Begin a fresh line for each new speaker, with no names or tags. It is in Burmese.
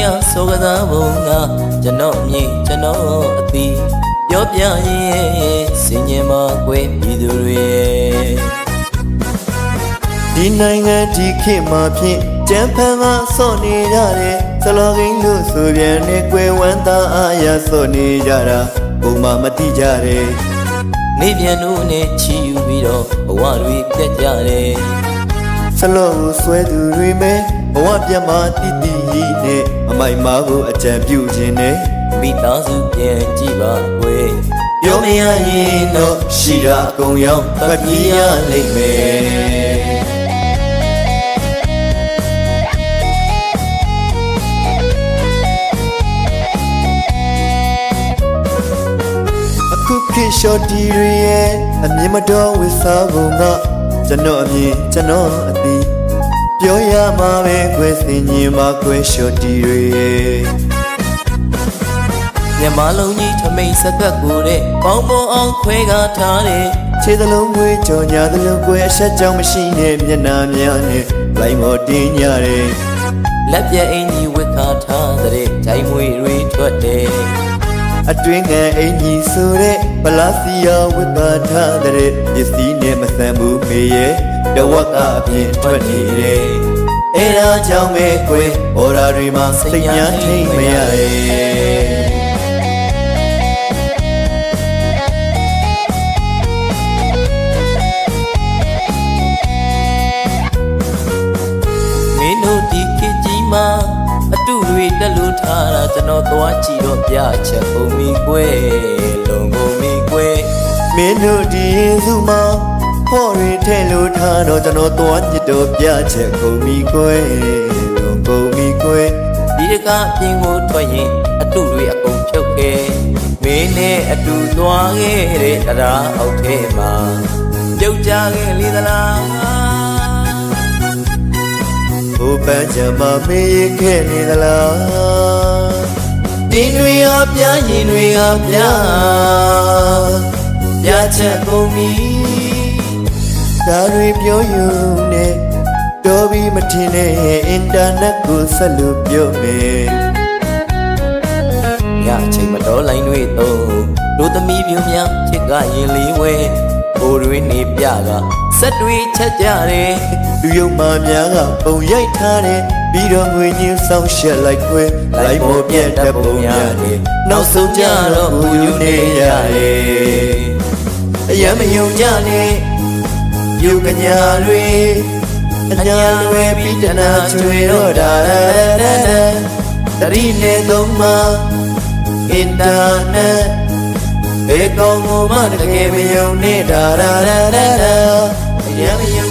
ရစောကစားပုံကကျွန်တော်မြင်ကျွန်တော်အသီးပြောပြရင်စင်ញင်မှာကွယ်ပြည်သူတွေ
ဒီနိုင်ငံဒီခေတ်မှာဖြင့်ကြံဖန်ကဆော့နေကြတယ်စလောကိန်းလို့ဆိုပြန်နဲ့ကွယ်ဝမ်းသားအားရဆော့နေကြတာဘုံမှမတိကြတယ်
နေပြန်တို့နဲ့ချီယူပြီးတော့ဘဝတွေပြတ်ကြတယ်
စလောကိုဆွဲသူတွေမဲဘဝပြတ်မှတိတိကြီးနဲ့အမိုက်မားကိုအကြံပြုခြင်းနဲ့
မိသားစုပြန်ကြည့်ပါကွယ်
ပြောမရရင်တော့ရှိတာအကုန်ရောက်ပတ်ပြေးရလိမ့်မယ်အခုခေတ်ရှော့တီတွေရဲ့အမြင်မတော်ဝစ်စားကုန်ကကျွန်တော်အမြင်ကျွန်တော်အသီးပြောရမှာပဲခွဲစင်ញင်မှာခွဲရှော့တီတွေရဲ့
မြန်မာလုံးကြီးထမိန်စကတ်ကိုတဲ့ပေါင်းပေါ်အောင်ခွဲကားထားတဲ့
ခြေသလုံးငွေကြော်ညာသလုံးကွယ်အဆက်ကြောင့်မရှိနဲ့မျက်နှာများနဲ့လိုက်မော်တင်းညတဲ့
လက်ပြအင်ကြီးဝစ်ခါထားတဲ့ဂျိုင်းမွေတွေထွက်တယ်
အတွင်းငံအင်ကြီးဆိုတဲ့ပလာစီယာဝစ်ပါထားတဲ့ပစ္စည်းနဲ့မဆန်ဘူးမေရဲ့တဝက်ကအပြင်ထွက်နေတယ်အဲဒါကြောင့်ပဲကွယ်ဘော်ရာတွေမှာစိတ်များထိတ်မရရဲ့
အတူတွေတက်လို့ထားတာကျွန်တော်သွားကြည့်တော့ပြချက်ပုံမီကွယ်လုံကုန်မီကွယ်
မင်းတို့ဒီစုမှာဖော်ရီထဲလို့ထားတော့ကျွန်တော်သွားကြည့်တော့ပြချက်ကုန်မီကွယ်လုံကုန်မီကွယ်
ဒီတကားအပြင်ကိုထွက်ရင်အတူတွေအကုန်ဖြုတ်ခဲ့မင်းနဲ့အတူသွားခဲ့တဲ့တရားအောက်ထဲမှာပြုတ်ကြခဲ့လေသလား
ဘိုးပန်းချမမေးခဲ့နေသလား
တင်းတွေဟာပြရင်တွေဟာပြချက်ကုန်ပြီ
ဒါတွေပြောယူနေတော်ပြီးမထင်နဲ့အင်တာနက်ကိုဆက်လို့ပြောမယ်
ညအချိန်မတော်လိုင်းတွေသုံးတို့သမီးပြိုများချစ်ကရင်လေးဝဲဘိုးတွေနေပြကဆက်တွေချက်ကြတယ်
လူယုံမှများကပုံရိုက်ထားတယ်ပြီးတော့ငွေညင်းဆောင်ရှက်လိုက်ခွဲလိုက်ပေါ်ပြတ်တဲ့ပုံရတယ်
နောက်ဆုံးကြတော့ဘူယူနေရတယ်
အယံမယုံကြနဲ့ယူကညာတွေအညာလွယ်ပြီးတနာချွေတော့တာတရီနေသုံးမှာအင်တာနက်ဘေကောင်ကိုမတကယ်မယုံနေတာအယံမယုံ